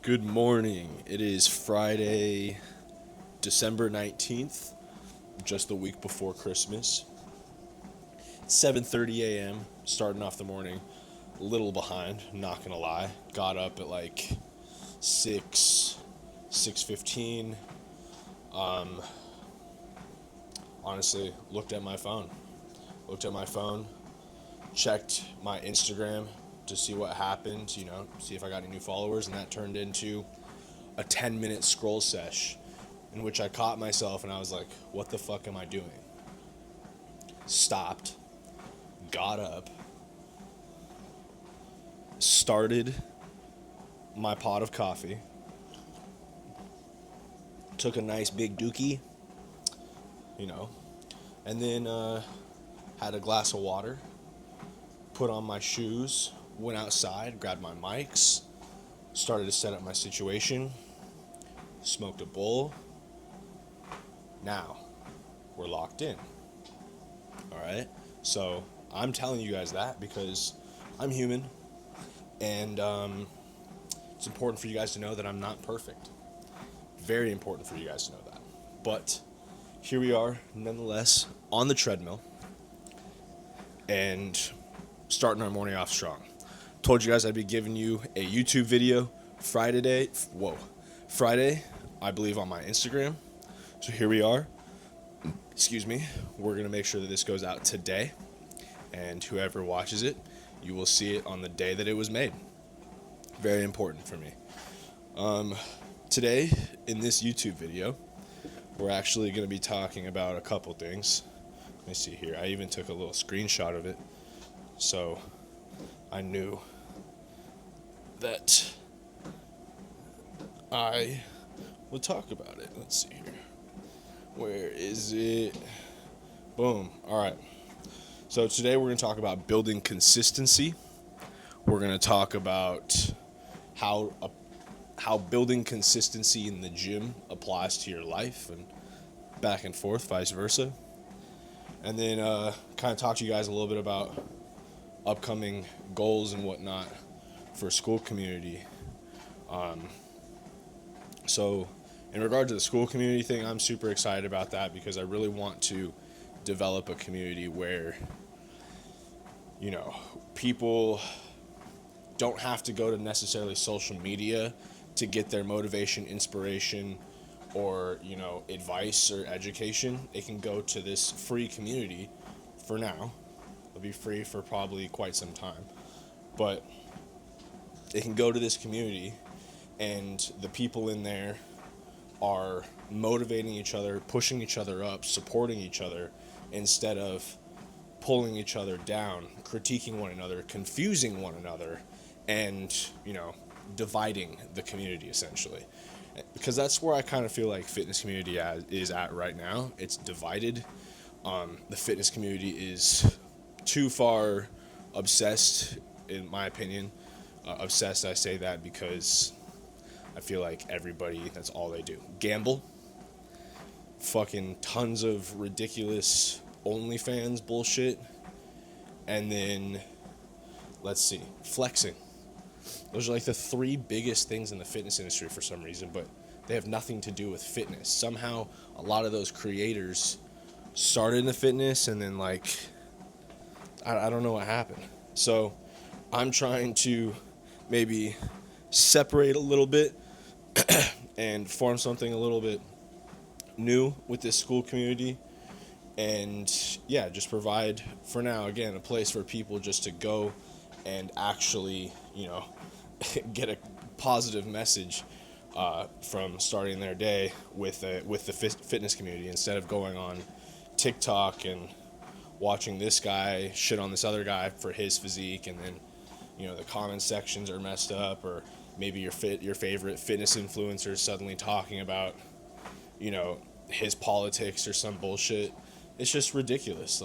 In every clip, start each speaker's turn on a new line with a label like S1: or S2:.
S1: Good morning. It is Friday, December 19th, just the week before Christmas. 7:30 a.m. starting off the morning. A little behind, not going to lie. Got up at like 6:15. Honestly, looked at my phone. Checked my Instagram to see what happened, see if I got any new followers, and that turned into a 10-minute scroll sesh in which I caught myself and I was like, what the fuck am I doing? Stopped, got up, started my pot of coffee, took a nice big dookie, you know, and then had a glass of water, put on my shoes, went outside, grabbed my mics, started to set up my situation, smoked a bowl. Now, we're locked in. All right? So, I'm telling you guys that because I'm human, and it's important for you guys to know that I'm not perfect. Very important for you guys to know that. But here we are, nonetheless, on the treadmill, and starting our morning off strong. Told you guys I'd be giving you a YouTube video Friday, I believe, on my Instagram. So here we are. Excuse me. We're going to make sure that this goes out today. And whoever watches it, you will see it on the day that it was made. Very important for me. Today, in this YouTube video, we're actually going to be talking about a couple things. Let me see here. I even took a little screenshot of it. So I knew that I would talk about it. Let's see here. Where is it? Boom. All right. So today we're going to talk about building consistency. We're going to talk about how building consistency in the gym applies to your life and back and forth, vice versa. And then kind of talk to you guys a little bit about upcoming goals and whatnot for school community. So in regard to the school community thing, I'm super excited about that because I really want to develop a community where, people don't have to go to necessarily social media to get their motivation, inspiration, or, advice or education. They can go to this free community for now. It'll be free for probably quite some time. But they can go to this community and the people in there are motivating each other, pushing each other up, supporting each other, instead of pulling each other down, critiquing one another, confusing one another, and, dividing the community essentially. Because that's where I kind of feel like fitness community is at right now. It's divided. The fitness community is too far obsessed, in my opinion. Obsessed, I say that because I feel like everybody, that's all they do. Gamble. Fucking tons of ridiculous OnlyFans bullshit. And then, let's see, flexing. Those are like the three biggest things in the fitness industry for some reason, but they have nothing to do with fitness. Somehow, a lot of those creators started in the fitness and then, I don't know what happened. So, I'm trying to maybe separate a little bit and form something a little bit new with this school community. And yeah, just provide, for now, again, a place for people just to go and actually, get a positive message from starting their day with the fitness community, instead of going on TikTok and watching this guy shit on this other guy for his physique, and then the comment sections are messed up, or maybe your favorite fitness influencer suddenly talking about his politics or some bullshit. It's just ridiculous.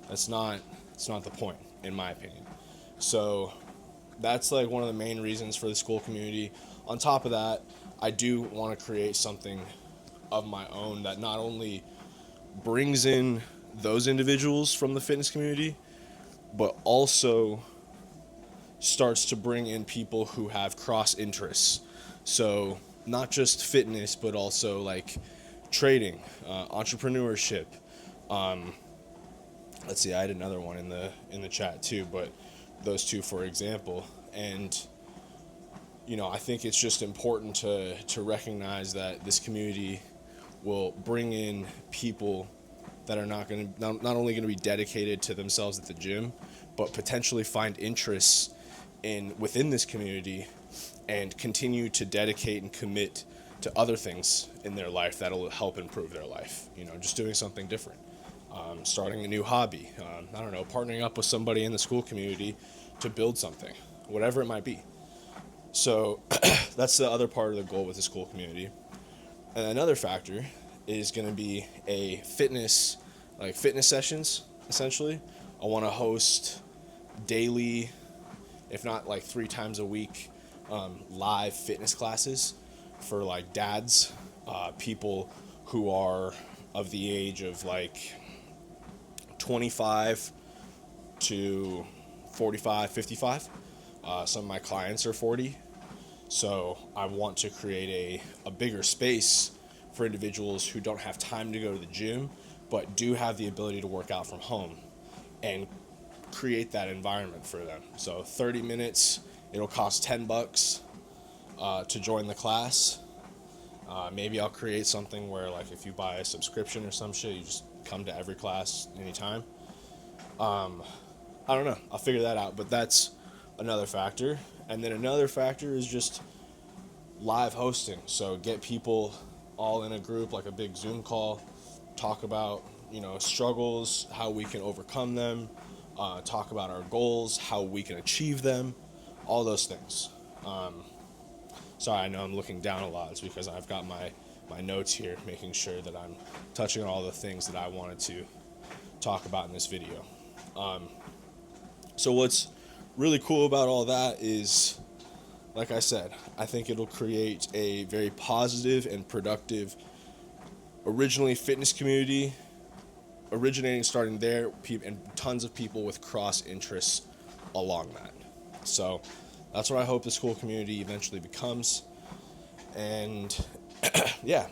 S1: That's not the point, in my opinion. So that's one of the main reasons for the school community. On top of that, I do want to create something of my own that not only brings in those individuals from the fitness community, but also starts to bring in people who have cross interests. So not just fitness, but also like trading, entrepreneurship. Let's see, I had another one in the chat too, but those two for example. And I think it's just important to recognize that this community will bring in people that are not only going to be dedicated to themselves at the gym, but potentially find interests within this community and continue to dedicate and commit to other things in their life that'll help improve their life. Just doing something different, starting a new hobby. I don't know, partnering up with somebody in the school community to build something, whatever it might be. So that's the other part of the goal with the school community. And another factor is going to be fitness sessions, essentially. I want to host daily, if not like 3 times a week, live fitness classes for like dads, people who are of the age of like 25 to 45, 55. Some of my clients are 40. So I want to create a bigger space for individuals who don't have time to go to the gym, but do have the ability to work out from home and create that environment for them. So 30 minutes, it'll cost $10 to join the class. Maybe I'll create something where like if you buy a subscription or some shit, you just come to every class anytime. I don't know. I'll figure that out, but that's another factor. And then another factor is just live hosting. So get people all in a group, like a big Zoom call, talk about, struggles, how we can overcome them, talk about our goals, how we can achieve them, all those things. Sorry, I know I'm looking down a lot. It's because I've got my notes here, making sure that I'm touching on all the things that I wanted to talk about in this video. So what's really cool about all that is, like I said, I think it'll create a very positive and productive, originally fitness community, starting there, and tons of people with cross interests along that. So that's what I hope the school community eventually becomes. And yeah,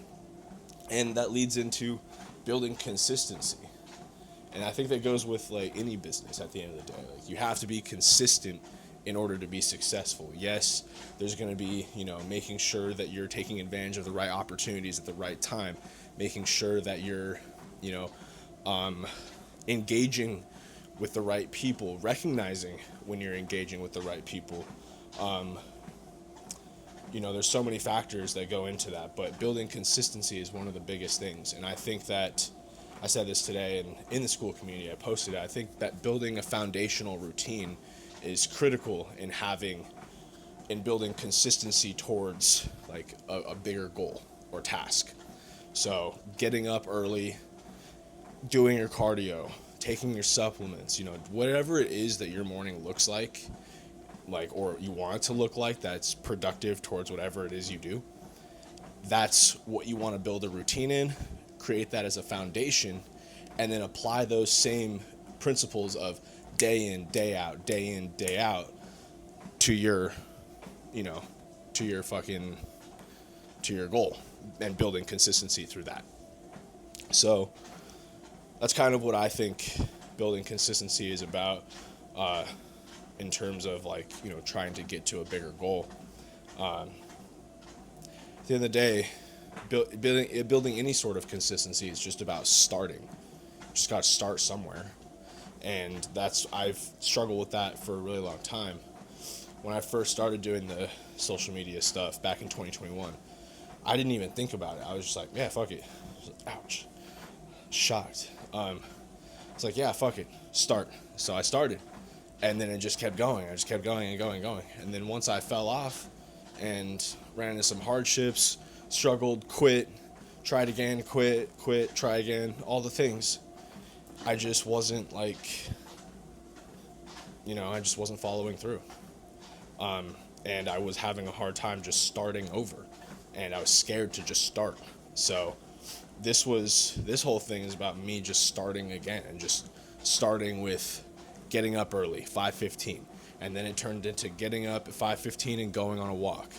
S1: and that leads into building consistency. And I think that goes with like any business at the end of the day. Like you have to be consistent in order to be successful. Yes, there's going to be, making sure that you're taking advantage of the right opportunities at the right time, making sure that you're, engaging with the right people, recognizing when you're engaging with the right people. There's so many factors that go into that, but building consistency is one of the biggest things. And I think that I said this today, and in the school community I posted it, I think that building a foundational routine is critical in building consistency towards like a bigger goal or task. So getting up early, doing your cardio, taking your supplements, whatever it is that your morning looks like, or you want it to look like, that's productive towards whatever it is you do. That's what you want to build a routine in, create that as a foundation, and then apply those same principles of day in, day out to your, to your goal, and building consistency through that. So that's kind of what I think building consistency is about, in terms of like, trying to get to a bigger goal. At the end of the day, building any sort of consistency is just about starting. You just got to start somewhere. And I've struggled with that for a really long time. When I first started doing the social media stuff back in 2021, I didn't even think about it. I was just like, yeah, fuck it. Ouch. Shocked. It's like, yeah, fuck it. Start. So I started. And then it just kept going. I just kept going and going and going. And then once I fell off and ran into some hardships, struggled, quit, tried again, quit, try again, all the things, I just wasn't like, I just wasn't following through. And I was having a hard time just starting over. And I was scared to just start. So this whole thing is about me just starting again, and just starting with getting up early, 5:15, and then it turned into getting up at 5:15 and going on a walk,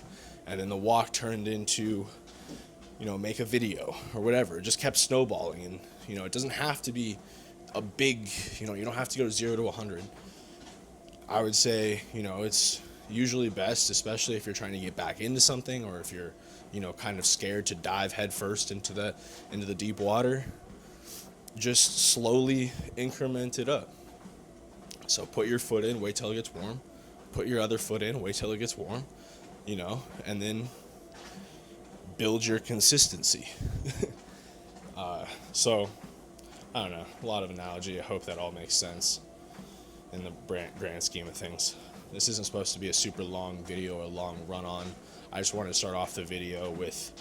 S1: and then the walk turned into, make a video or whatever. It just kept snowballing, and it doesn't have to be a big, you don't have to go to 0 to 100. I would say, it's usually best, especially if you're trying to get back into something, or if you're, kind of scared to dive headfirst into the deep water. Just slowly increment it up. So put your foot in, wait till it gets warm. Put your other foot in, wait till it gets warm, and then build your consistency. So, I don't know, a lot of analogy. I hope that all makes sense in the grand scheme of things. This isn't supposed to be a super long video or long run-on. I just wanted to start off the video with,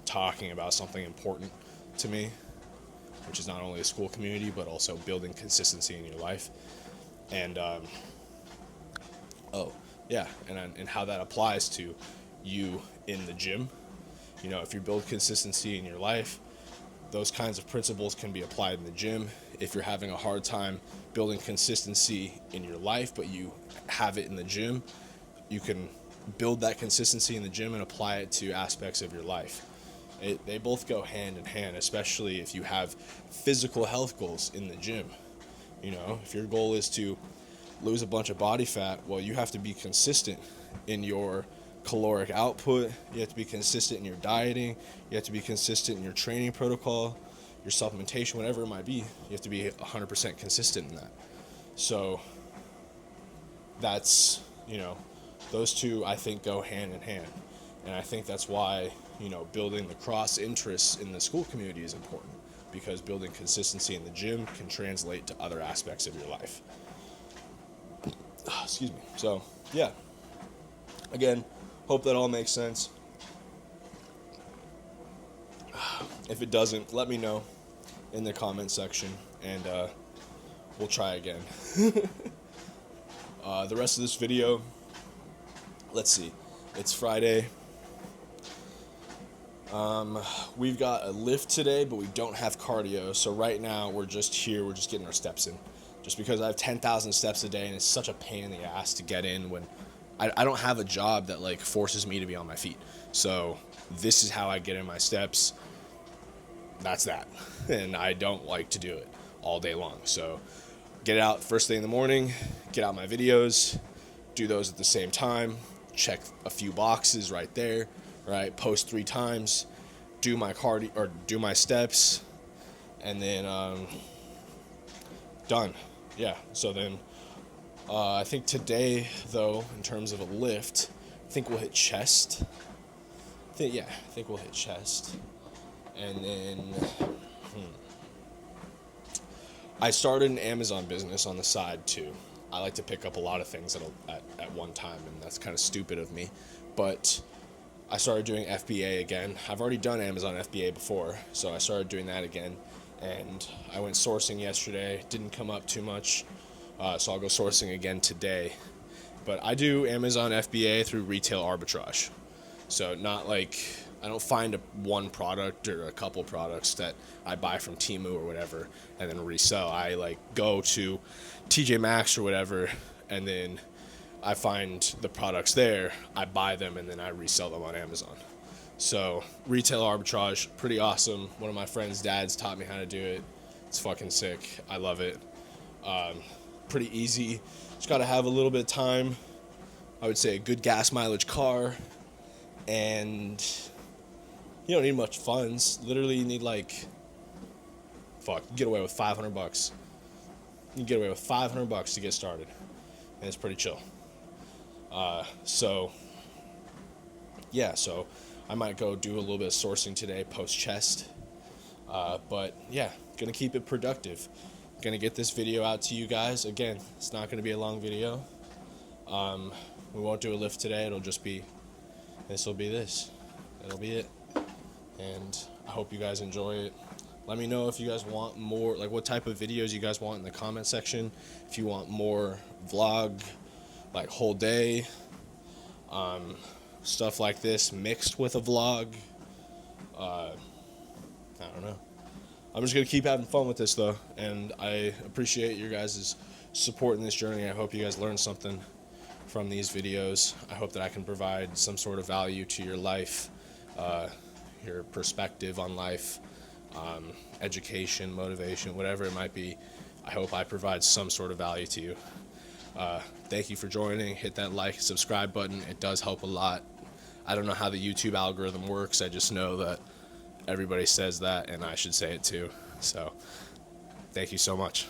S1: talking about something important to me, which is not only a school community, but also building consistency in your life. And, and how that applies to you in the gym. If you build consistency in your life, those kinds of principles can be applied in the gym. If you're having a hard time building consistency in your life, but you have it in the gym, you can build that consistency in the gym and apply it to aspects of your life. They both go hand in hand, especially if you have physical health goals in the gym. If your goal is to lose a bunch of body fat, well, you have to be consistent in your caloric output. You have to be consistent in your dieting. You have to be consistent in your training protocol, your supplementation, whatever it might be. You have to be 100% consistent in that. So that's, those two, I think, go hand in hand. And I think that's why, building the cross interests in the school community is important, because building consistency in the gym can translate to other aspects of your life. Excuse me. So, yeah. Again, hope that all makes sense. If it doesn't, let me know in the comment section, and we'll try again. The rest of this video, let's see. It's Friday. We've got a lift today, but we don't have cardio. So right now we're just here. We're just getting our steps in. Just because I have 10,000 steps a day, and it's such a pain in the ass to get in when I don't have a job that forces me to be on my feet. So this is how I get in my steps. That's that. And I don't like to do it all day long. So get out first thing in the morning, get out my videos, do those at the same time, check a few boxes right there, right? Post 3 times, do my cardio or do my steps, and then done. Yeah. So then I think today, though, in terms of a lift, I think we'll hit chest. I think we'll hit chest. And then I started an Amazon business on the side too. I like to pick up a lot of things at one time, and that's kind of stupid of me. But I started doing FBA again. I've already done Amazon FBA before, so I started doing that again. And I went sourcing yesterday. Didn't come up too much, so I'll go sourcing again today. But I do Amazon FBA through retail arbitrage. So not I don't find one product or a couple products that I buy from Temu or whatever and then resell. I go to TJ Maxx or whatever, and then I find the products there, I buy them, and then I resell them on Amazon. So retail arbitrage, pretty awesome. One of my friend's dads taught me how to do it. It's fucking sick. I love it. Pretty easy. Just got to have a little bit of time. I would say a good gas mileage car, and you don't need much funds. Literally, you need you get away with $500. You can get away with $500 to get started, and it's pretty chill. So I might go do a little bit of sourcing today, post chest. But yeah, gonna keep it productive. Gonna get this video out to you guys. Again, it's not gonna be a long video. We won't do a lift today. It'll just be, it'll be it. And I hope you guys enjoy it. Let me know if you guys want more, what type of videos you guys want in the comment section. If you want more vlog, whole day, stuff like this mixed with a vlog. I don't know. I'm just going to keep having fun with this, though, and I appreciate your guys' supporting this journey. I hope you guys learned something from these videos. I hope that I can provide some sort of value to your life, your perspective on life, education, motivation, whatever it might be. I hope I provide some sort of value to you. Thank you for joining. Hit that like, subscribe button. It does help a lot. I don't know how the YouTube algorithm works. I just know that everybody says that, and I should say it too. So, thank you so much.